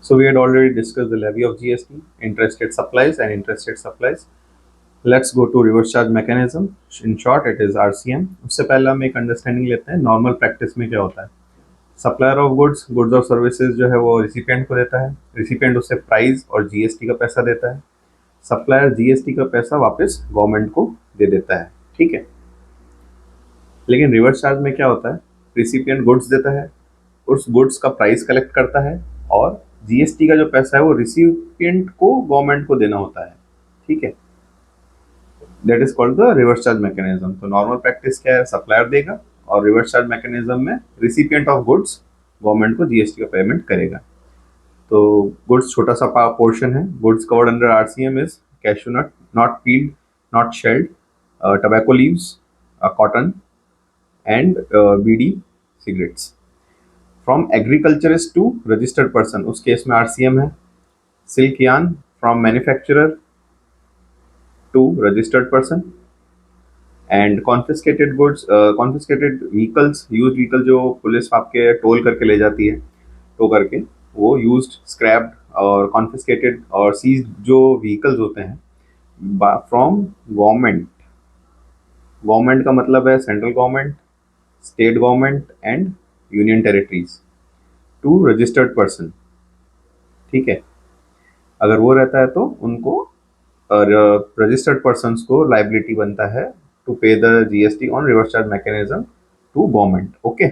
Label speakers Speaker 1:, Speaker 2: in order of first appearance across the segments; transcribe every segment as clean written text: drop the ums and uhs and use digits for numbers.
Speaker 1: So we had already discussed the levy of GST, interested supplies and interested supplies. Let's go to reverse charge mechanism. In short, it is RCM. उससे पहले हम एक understanding लेते हैं normal practice में क्या होता है। सप्लायर ऑफ गुड्स गुड्स और सर्विसेज जो है वो रिसिपिएंट को देता है, रिसिपिएंट उससे प्राइस और जीएसटी का पैसा देता है, सप्लायर जीएसटी का पैसा वापस गवर्नमेंट को दे देता है। ठीक है, लेकिन रिवर्स चार्ज में क्या होता है, रिसिपिएंट गुड्स देता है, उस गुड्स का प्राइस कलेक्ट करता है और जीएसटी का जो पैसा है वो रिसिपिएंट को गवर्नमेंट को देना होता है। ठीक है, that is called the reverse charge mechanism. तो नॉर्मल प्रैक्टिस क्या है, सप्लायर देगा और रिवर्स चार्ज मैकेनिज्म में रिसिपिएंट ऑफ गुड्स गवर्नमेंट को जीएसटी का पेमेंट करेगा। तो गुड्स छोटा सा पोर्शन है। Goods covered under RCM is cashew nut, not peeled, not shelled, tobacco leaves, cotton and bidi cigarettes. From agriculturist to registered person, उस case में आरसीएम है। Silk yarn from manufacturer to registered person. And confiscated goods, confiscated vehicles, use vehicle जो police आपके toll करके ले जाती है, tow करके, वो यूज्ड, स्क्रैप्ड और कॉन्फिस्केटेड और सीज्ड जो व्हीकल्स होते हैं फ्रॉम गवर्नमेंट। गवर्नमेंट का मतलब है central government, state government and union territories, to registered person. ठीक है, अगर वो रहता है तो उनको रजिस्टर्ड पर्सन को लाइबिलिटी बनता है to pay the GST on reverse charge mechanism to government. Okay,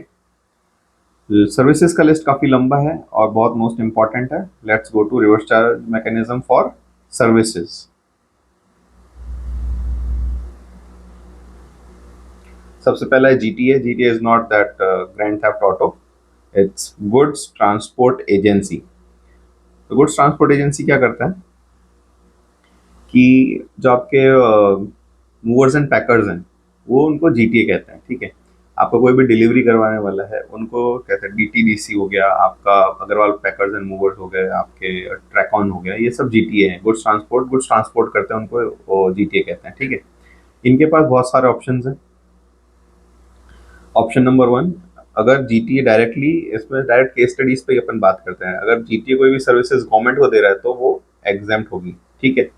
Speaker 1: services का लिस्ट काफी लंबा है और बहुत मोस्ट इंपॉर्टेंट है। Let's go to reverse charge mechanism for services. सबसे पहला है GTA. GTA is not that grand theft auto, it's goods transport agency. तो गुड्स ट्रांसपोर्ट एजेंसी क्या करता है कि जो आपके मूवर्स एंड पैकर्स हैं वो उनको जीटीए कहते हैं। ठीक है, आपको कोई भी डिलीवरी करवाने वाला है उनको कहते हैं डीटीडीसी हो गया, आपका अग्रवाल पैकर्स एंड मूवर्स हो गए, आपके ट्रैकॉन हो गया, ये सब जीटीए हैं। गुड्स ट्रांसपोर्ट करते हैं उनको वो जीटीए कहते हैं। ठीक है, इनके पास बहुत सारे ऑप्शंस हैं। ऑप्शन नंबर 1, अगर जीटीए डायरेक्टली, इसमें डायरेक्ट केस स्टडीज पे अपन बात करते हैं, अगर जीटीए कोई भी सर्विसेज गवर्नमेंट को दे रहा है तो वो एग्जेम्प्ट होगी। ठीक है,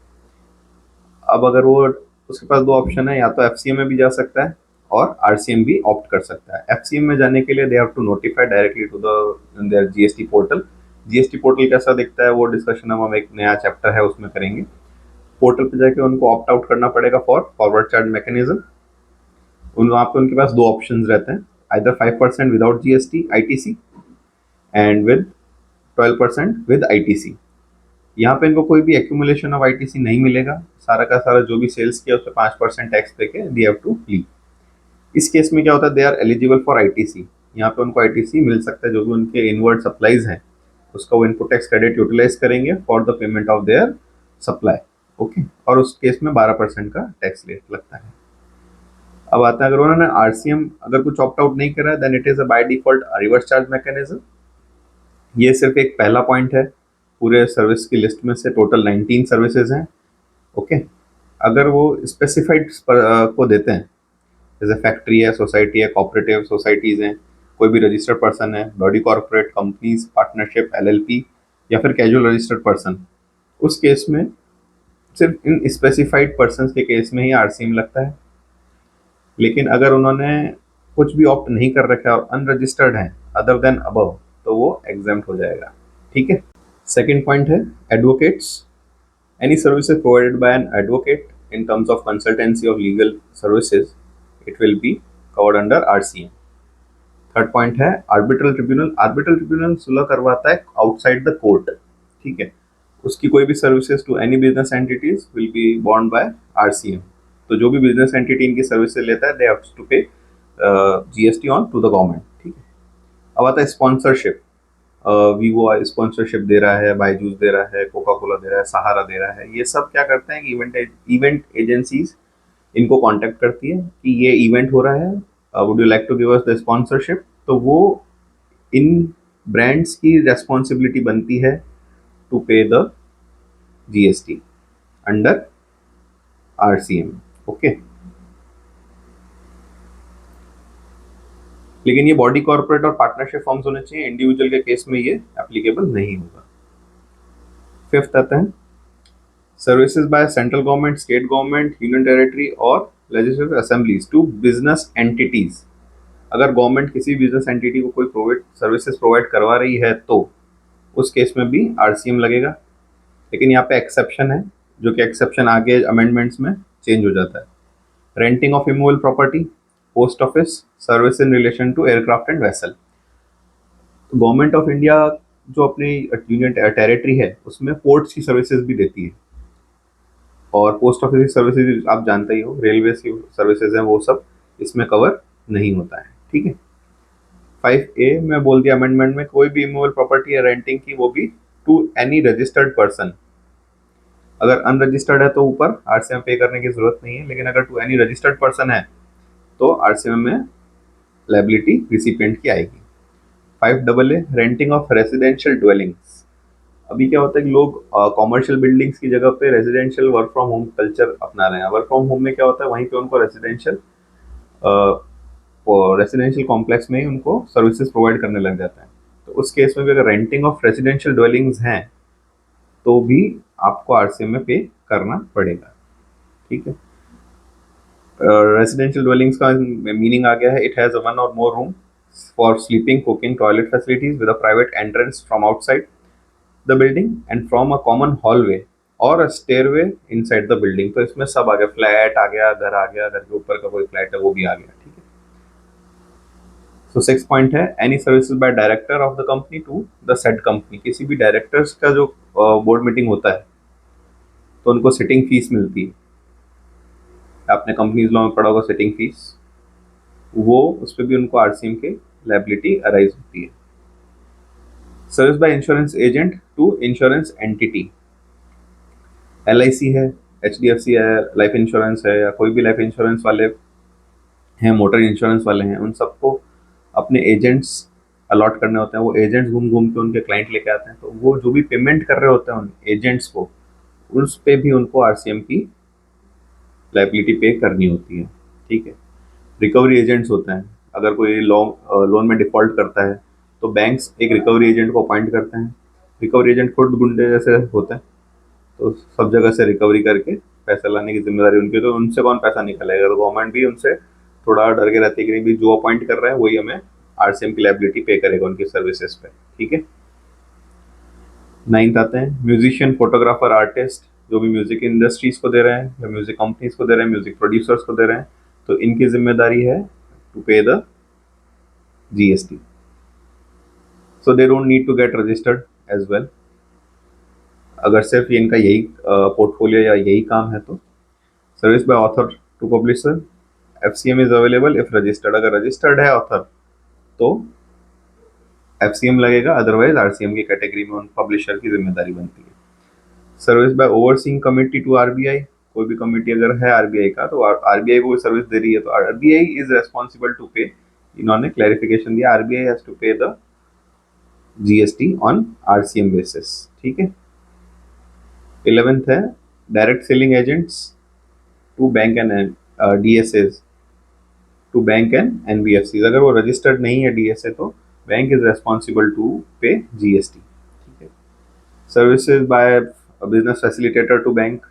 Speaker 1: अब अगर वो, उसके पास दो ऑप्शन है, या तो एफसीएम में भी जा सकता है और आरसीएम भी ऑप्ट कर सकता है। एफसीएम में जाने के लिए they have to notify directly to the their GST portal. GST portal कैसा दिखता है वो डिस्कशन हम एक नया चैप्टर है उसमें करेंगे। पोर्टल पे जाके उनको ऑप्ट आउट करना पड़ेगा फॉर फॉरवर्ड चार्ज मैकेनिज्म। वहाँ पे उनके पास दो ऑप्शंस रहते हैं, either 5% without GST ITC and with 12% with ITC. यहाँ पे इनको कोई भी एक्यूमुलेशन ऑफ आईटीसी नहीं मिलेगा, सारा का सारा जो भी सेल्स किया उस पर 5% टैक्स देके दे हैव टू लीव। इस केस में क्या होता है, they are eligible for ITC. यहाँ पे उनको आईटीसी मिल सकता है, जो भी उनके इनवर्ड सप्लाईज हैं उसका वो इनपुट टैक्स क्रेडिट यूटिलाइज करेंगे for the payment of their supply. Okay, और उस केस में 12% का टैक्स रेट लगता है। अब आता है, अगर उन्होंने आरसीएम अगर कुछ ऑप्ट आउट नहीं करा then it is a by default reverse charge mechanism. ये सिर्फ एक पहला पॉइंट है, पूरे सर्विस की लिस्ट में से टोटल 19 सर्विसेज हैं। ओके, अगर वो स्पेसिफाइड को देते हैं, जैसे फैक्ट्री है, सोसाइटी है, कोऑपरेटिव सोसाइटीज हैं, कोई भी रजिस्टर्ड पर्सन है, body corporate, companies, partnership, LLP या फिर कैजुअल रजिस्टर्ड पर्सन, उस केस में सिर्फ इन स्पेसिफाइड पर्सन के केस में ही आरसीएम लगता है। लेकिन अगर उन्होंने कुछ भी ऑप्ट नहीं कर रखा और अनरजिस्टर्ड है अदर देन अबव, तो वो एग्जाम्प्ट हो जाएगा। ठीक है, सेकेंड पॉइंट है advocates. Any services provided by an advocate in terms of consultancy of legal services, it will be covered under RCM. Third point है आर्बिट्रल ट्रिब्यूनल। आर्बिट्रल ट्रिब्यूनल सुलह करवाता है आउटसाइड द कोर्ट। ठीक है, उसकी कोई भी services to any business entities will be borne by RCM. तो जो भी बिजनेस एंटिटी इनकी सर्विसेज लेता है they have to pay GST on to the government. ठीक है, अब आता है स्पॉन्सरशिप। वीवो स्पॉन्सरशिप दे रहा है, बायजूस दे रहा है, कोका कोला दे रहा है, सहारा दे रहा है। ये सब क्या करते हैं कि इवेंट एजेंसीज इनको कांटेक्ट करती है कि ये इवेंट हो रहा है, would you like to give us the sponsorship. तो वो इन ब्रांड्स की रेस्पॉन्सिबिलिटी बनती है to pay the GST under RCM. Okay, लेकिन ये बॉडी कॉर्पोरेट और पार्टनरशिप फॉर्म्स होने चाहिए, इंडिविजुअल के केस में ये एप्लीकेबल नहीं होगा। फिफ्थ आता है services by central government, state government, union territory और legislative assemblies to business entities. अगर गवर्नमेंट किसी बिजनेस एंटिटी को कोई सर्विसेज प्रोवाइड करवा रही है तो उस केस में भी आरसीएम लगेगा। लेकिन यहाँ पे एक्सेप्शन है, जो कि एक्सेप्शन आगे अमेंडमेंट्स में चेंज हो जाता है। Renting of immovable property, post office, service in relation to aircraft and vessel. Government of India जो अपनी यूनियन टेरिटरी है उसमें पोर्ट्स की सर्विसेज भी देती है, और पोस्ट ऑफिस की सर्विसेज आप जानते ही हो, रेलवे की सर्विसेज हैं, वो सब इसमें कवर नहीं होता है। ठीक है। 5A में बोल दिया अमेंडमेंट में, कोई भी इमूवेबल प्रॉपर्टी या रेंटिंग की, वो भी टू एनी रजिस्टर्ड पर्सन। अगर अनरजिस्टर्ड है तो ऊपर आरसीएम पे करने की जरूरत नहीं है, लेकिन अगर टू एनी रजिस्टर्ड पर्सन है तो आरसीएम में लायबिलिटी रिसिपिएंट की आएगी। 5AA renting of residential dwellings. अभी क्या होता है कि लोग कॉमर्शियल बिल्डिंग्स की जगह पे residential work from home culture अपना रहे हैं। वर्क फ्रॉम होम में क्या होता है, वहीं पे उनको रेसिडेंशियल कॉम्प्लेक्स में ही उनको सर्विसेज प्रोवाइड करने लग जाता है। तो उस केस में भी अगर रेंटिंग ऑफ रेसिडेंशियल ड्वेलिंग्स हैं तो भी आपको आरसीएम में पे करना पड़ेगा। ठीक है। रेसिडेंशियल ड्वेलिंग्स का मीनिंग आ गया है, इट हैज वन और मोर room for sleeping, cooking, toilet facilities with a private entrance from outside the building and from a common hallway और अ स्टेयरवे इनसाइड द बिल्डिंग। तो इसमें सब आ गया, फ्लैट आ गया, घर आ गया, घर के ऊपर का कोई फ्लैट है वो भी आ गया। ठीक है। सो 6 पॉइंट है, any services by director of the company to the said company. किसी भी डायरेक्टर्स का जो बोर्ड मीटिंग होता है तो उनको सिटिंग फीस मिलती है। आपने कंपनीज लॉ में पढ़ा होगा सिटिंग फीस, वो उस पर भी उनको आरसीएम के लायबिलिटी अराइज होती है। Service by insurance agent to insurance entity. LIC है, एचडीएफसी है, लाइफ इंश्योरेंस है, या कोई भी लाइफ इंश्योरेंस वाले हैं, मोटर इंश्योरेंस वाले हैं, उन सबको अपने एजेंट्स अलॉट करने होते हैं। वो एजेंट्स घूम घूम के उनके क्लाइंट लेके आते हैं, तो वो जो भी पेमेंट कर रहे होते हैं उन एजेंट्स को, उस पे भी उनको आरसीएम की लायबिलिटी पे करनी होती है। ठीक है। रिकवरी एजेंट्स होते हैं, अगर कोई लोन में डिफॉल्ट करता है तो बैंक्स एक रिकवरी एजेंट को अपॉइंट करते हैं। रिकवरी एजेंट खुद गुंडे जैसे होते हैं, तो सब जगह से रिकवरी करके पैसा लाने की जिम्मेदारी उनकी, तो उनसे कौन पैसा निकालेगा। तो गवर्नमेंट भी उनसे थोड़ा डर के रहती है कि नहीं भी, जो अपॉइंट कर रहा है वही हमें आरसीएम की लायबिलिटी पे करेगा उनकी सर्विसेज पे। ठीक है। 9th आते हैं म्यूजिशियन, फोटोग्राफर, आर्टिस्ट, जो भी म्यूजिक इंडस्ट्रीज को दे रहे हैं या म्यूजिक कंपनीज को दे रहे हैं, म्यूजिक प्रोड्यूसर्स को दे रहे हैं, तो इनकी जिम्मेदारी है to pay the GST. So they don't need to get registered as well. अगर सिर्फ इनका यही पोर्टफोलियो या यही काम है तो। Service by author to publisher, FCM is available if registered. अगर रजिस्टर्ड है ऑथर तो एफसीएम लगेगा, अदरवाइज आरसीएम की कैटेगरी में उन पब्लिशर की जिम्मेदारी बनती है। Service by overseeing committee to RBI. कोई भी कमिटी अगर है आरबीआई का, तो आरबीआई को सर्विस दे रही है तो आरबीआई इज रेस्पॉन्सिबल टू पे। इन्होंने क्लैरिफिकेशन दिया, RBI has to pay the GST on RCM basis. ठीक है। 11th है direct selling agents to bank and DSS, to bank and NBFC. अगर वो रजिस्टर्ड नहीं है डीएसए तो bank is responsible to pay GST. ठीक है। Services by business facilitator to bank.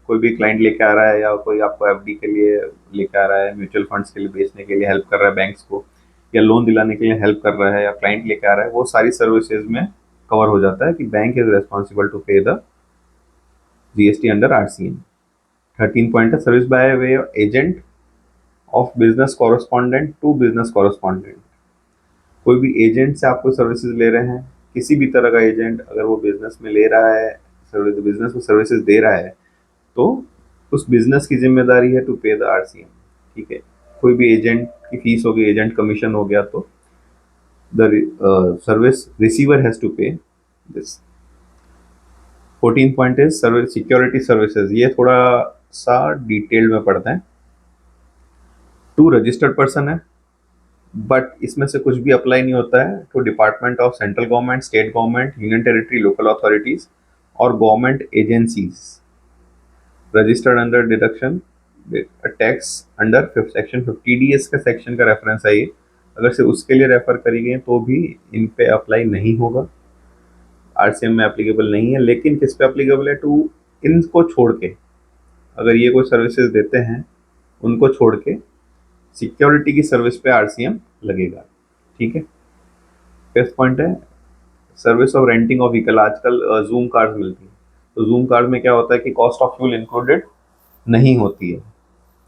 Speaker 1: कोई भी क्लाइंट लेके आ रहा है या कोई आपको एफडी के लिए लेके आ रहा है, म्यूचुअल फंड्स के लिए बेचने के लिए हेल्प कर रहा है बैंक्स को, या लोन दिलाने के लिए हेल्प कर रहा है, या क्लाइंट लेके आ रहा है, वो सारी सर्विसेज में कवर हो जाता है कि bank is responsible to pay the GST under RCM. 13 point है service by way agent of business correspondent to business correspondent. कोई भी एजेंट से आपको सर्विसेज ले रहे हैं, किसी भी तरह का एजेंट अगर वो बिजनेस में ले रहा है, बिजनेस को सर्विसेज दे रहा है, तो उस बिजनेस की जिम्मेदारी है टू पे द आरसीएम। ठीक है। कोई भी एजेंट की फीस हो गई, एजेंट कमीशन हो गया, तो the service receiver has to pay this. 14 point is service security services. ये थोड़ा सा डिटेल में पढ़ते हैं। टू रजिस्टर्ड पर्सन है, बट इसमें से कुछ भी अप्लाई नहीं होता है to department of central government, state government, union territory, local authorities और government agencies registered under deduction tax under section 50 का सेक्शन का रेफरेंस है ये। अगर से उसके लिए रेफर करी गई तो भी इन पे अप्लाई नहीं होगा। आरसीएम में एप्लीकेबल नहीं है, लेकिन किस पे एप्लीकेबल है? टू इनको छोड़ के, अगर ये कोई सर्विसेज देते हैं उनको छोड़ के सिक्योरिटी की सर्विस पे आरसीएम लगेगा। ठीक है। फिफ्थ पॉइंट है service of renting of vehicle. आजकल जूम कार्ड मिलती है, तो जूम कार्ड में क्या होता है कि कॉस्ट ऑफ फ्यूल इंक्लूडेड नहीं होती है,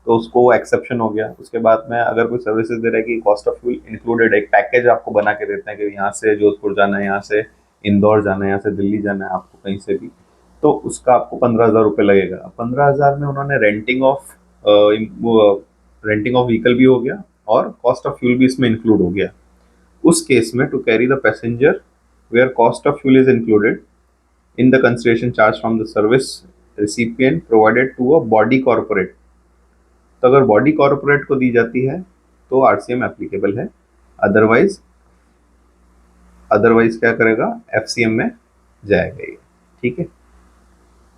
Speaker 1: तो उसको एक्सेप्शन हो गया। उसके बाद में अगर कोई सर्विसेज दे रहा है कि कॉस्ट ऑफ फ्यूल इंक्लूडेड, एक पैकेज आपको बना के देते हैं कि यहाँ से जोधपुर जाना है, यहाँ से इंदौर जाना है, यहाँ से दिल्ली जाना है, आपको कहीं से भी, तो उसका आपको 15,000 रुपये लगेगा। 15,000 में उन्होंने रेंटिंग ऑफ व्हीकल भी हो गया और कॉस्ट ऑफ फ्यूल भी इसमें इंक्लूड हो गया। उस केस में to carry the passenger where cost of fuel is included in the consideration charge from the service recipient provided to a body corporate. तो अगर बॉडी कॉर्पोरेट को दी जाती है तो आरसीएम एप्लीकेबल है, अदरवाइज अदरवाइज क्या करेगा? एफसीएम में जाएगा ये। ठीक है।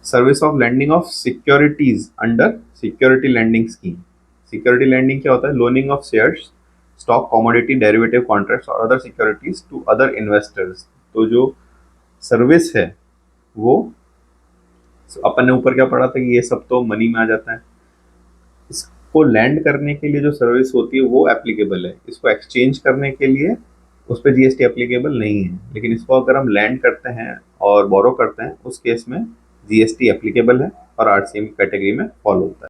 Speaker 1: Service of lending of securities under security lending scheme. Security lending क्या होता है? Loaning of shares, stock, commodity, derivative contracts और other securities to other investors. तो जो सर्विस है वो अपन ने ऊपर क्या पढ़ा था कि ये सब तो मनी में आ जाता है, इसको लैंड करने के लिए जो सर्विस होती है वो एप्लीकेबल है, इसको एक्सचेंज करने के लिए उस पर जीएसटी एप्लीकेबल नहीं है, लेकिन इसको अगर हम लैंड करते हैं और बोरो करते हैं उस केस में जीएसटी एप्लीकेबल है और आरसीएम कैटेगरी में फॉलो होता है।